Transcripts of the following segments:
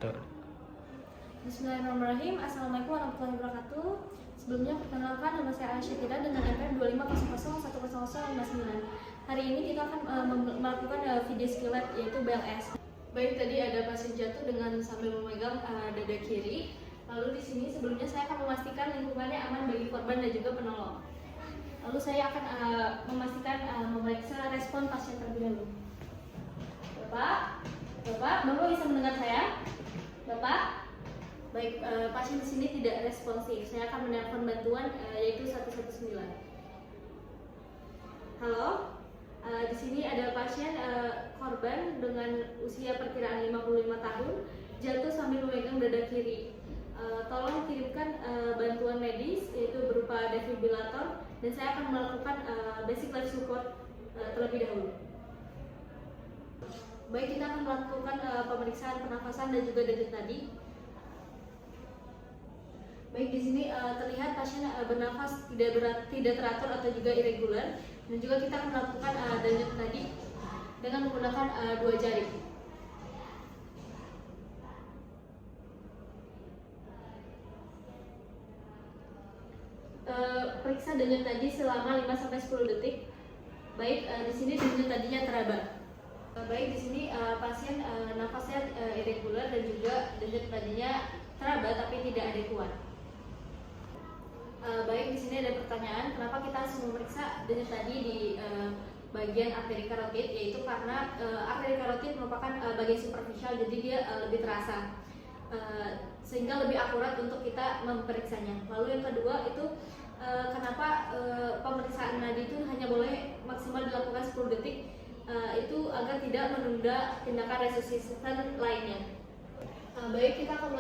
Bismillahirrahmanirrahim. Assalamualaikum warahmatullahi wabarakatuh. Sebelumnya perkenalkan, nama saya Aisyah dengan NPM 25001059. Hari ini kita akan melakukan video skill lab yaitu BLS. Baik, tadi ada pasien jatuh dengan sambil memegang dada kiri. Lalu di sini sebelumnya saya akan memastikan lingkungannya aman bagi korban dan juga penolong. Lalu saya akan memastikan memeriksa respon pasien terlebih dahulu. Bapak, Bapak bisa mendengar saya? Bapak? Baik, pasien di sini tidak responsif. Saya akan menelpon bantuan yaitu 119. Halo, di sini ada pasien korban dengan usia perkiraan 55 tahun jatuh sambil memegang dada kiri. Tolong kirimkan bantuan medis yaitu berupa defibrilator dan saya akan melakukan basic life support terlebih dahulu. Baik, kita akan melakukan pemeriksaan pernafasan dan juga denyut nadi. Baik, di sini terlihat pasien bernafas tidak teratur atau juga irregular, dan juga kita akan melakukan denyut nadi dengan menggunakan 2 jari. Periksa denyut nadi selama 5-10 detik. Baik, di sini denyut nadinya teraba. Baik, di sini pasien nafasnya irregular dan juga denyut nadinya teraba tapi tidak adekuat. Baik, di sini ada pertanyaan, kenapa kita harus memeriksa denyut nadi di bagian arteri karotid, yaitu karena arteri karotid merupakan bagian superficial, jadi dia lebih terasa, sehingga lebih akurat untuk kita memeriksanya. Lalu yang kedua itu kenapa pemeriksaan nadi itu hanya boleh maksimal dilakukan 10 detik, itu agar tidak menunda tindakan resusitasi lainnya. Baik, kita akan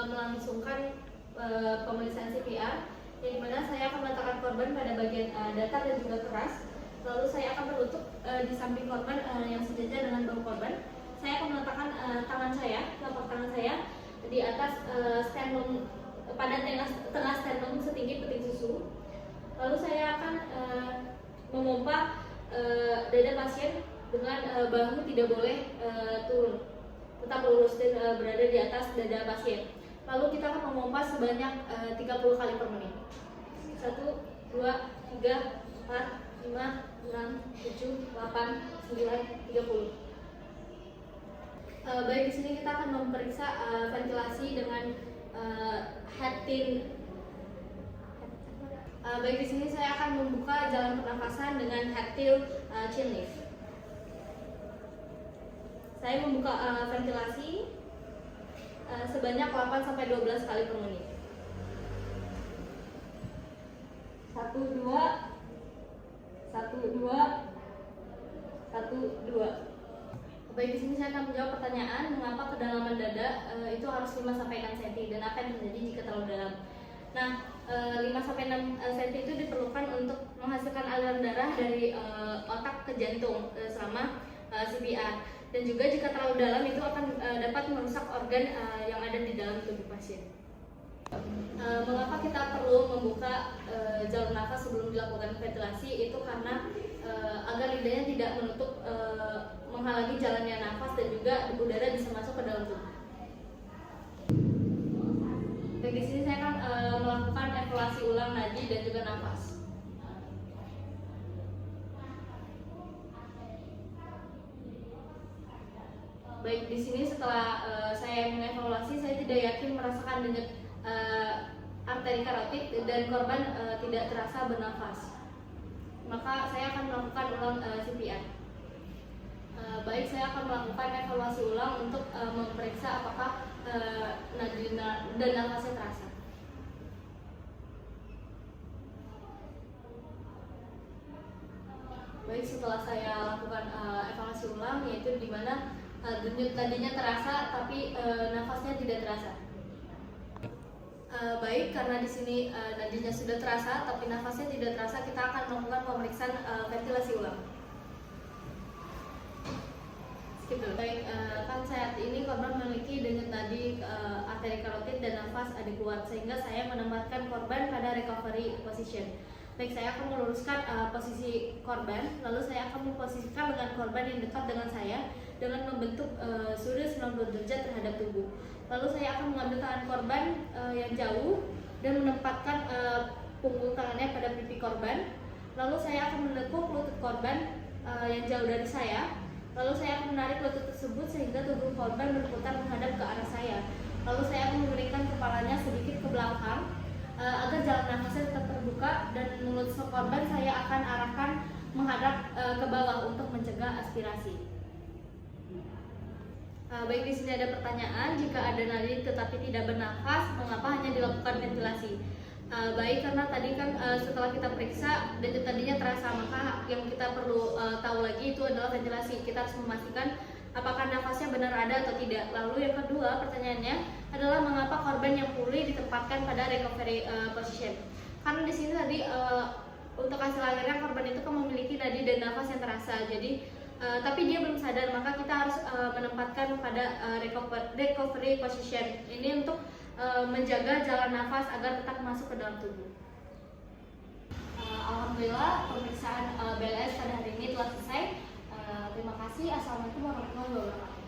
melangsungkan pemeriksaan CPR, yang dimana saya akan meletakkan korban pada bagian datar dan juga keras. Lalu saya akan berlutut di samping korban yang sejajar dengan bahu korban. Saya akan meletakkan telapak tangan saya di atas sternum, pada tengah sternum setinggi peting susu. Lalu saya akan memompa dada pasien dengan bahu tidak boleh turun, tetap lurus dan berada di atas dada pasien. Lalu kita akan memompa sebanyak 30 kali per menit. 1, 2, 3, 4, 5, 6, 7, 8, 9, 30. Baik, di sini kita akan memeriksa ventilasi dengan head tin. Baik, di sini saya akan membuka jalan pernafasan dengan head till chin lift. Saya membuka ventilasi sebanyak 8-12 kali per menit. 1, 2, 1, 2, 1, 2. Baik, di sini saya akan menjawab pertanyaan mengapa kedalaman dada itu harus 5-6 cm dan apa yang terjadi jika terlalu dalam. Nah, 5-6 cm itu diperlukan untuk menghasilkan aliran darah dari otak ke jantung selama CPR. Dan juga jika terlalu dalam itu akan dapat merusak organ yang ada di dalam tubuh pasien. Mengapa kita perlu membuka jalur nafas sebelum dilakukan ventilasi? Itu karena agar lidahnya tidak menutup menghalangi jalannya nafas dan juga udara bisa masuk ke dalam tubuh. Dan di sini saya akan melakukan evaluasi ulang nadi dan juga nafas. Baik, di sini setelah saya mengevaluasi, saya tidak yakin merasakan denyut arteri karotid dan korban tidak terasa bernafas. Maka saya akan melakukan ulang CPR. Baik, saya akan melakukan evaluasi ulang untuk memeriksa apakah nadi dan nafasnya terasa. Baik, setelah saya lakukan evaluasi ulang, yaitu di mana denyut nadinya terasa tapi nafasnya tidak terasa. Baik, karena di sini nadinya sudah terasa tapi nafasnya tidak terasa, kita akan melakukan pemeriksaan ventilasi ulang. Baik, kan saat ini korban memiliki denyut nadi arteri karotid dan nafas adekuat, sehingga saya menempatkan korban pada recovery position. Baik, saya akan meluruskan posisi korban, lalu saya akan memposisikan lengan korban yang dekat dengan saya dengan membentuk sudut 90 derajat terhadap tubuh. Lalu saya akan mengambil tangan korban yang jauh dan menempatkan punggung tangannya pada pipi korban. Lalu saya akan menekuk lutut korban yang jauh dari saya. Lalu saya akan menarik lutut tersebut sehingga tubuh korban berputar menghadap ke arah saya. Lalu saya akan memberikan kepalanya sedikit ke belakang agar jalan nafasnya tetap terbuka, dan mulut korban saya akan arahkan menghadap ke bawah untuk mencegah aspirasi. Baik, di sini ada pertanyaan, jika ada nadi tetapi tidak bernafas, mengapa hanya dilakukan ventilasi? Baik, karena tadi kan setelah kita periksa denyut nadinya terasa, maka yang kita perlu tahu lagi itu adalah ventilasi. Kita harus memastikan apakah nafasnya benar ada atau tidak. Lalu yang kedua pertanyaannya adalah mengapa korban yang pulih ditempatkan pada recovery position? Karena di sini tadi untuk hasil akhirnya korban itu kan memiliki nadi dan nafas yang terasa. Jadi tapi dia belum sadar, maka kita harus menempatkan pada recovery position ini untuk menjaga jalan nafas agar tetap masuk ke dalam tubuh. Alhamdulillah pemeriksaan BLS pada hari ini telah selesai. Terima kasih. Assalamualaikum warahmatullahi wabarakatuh.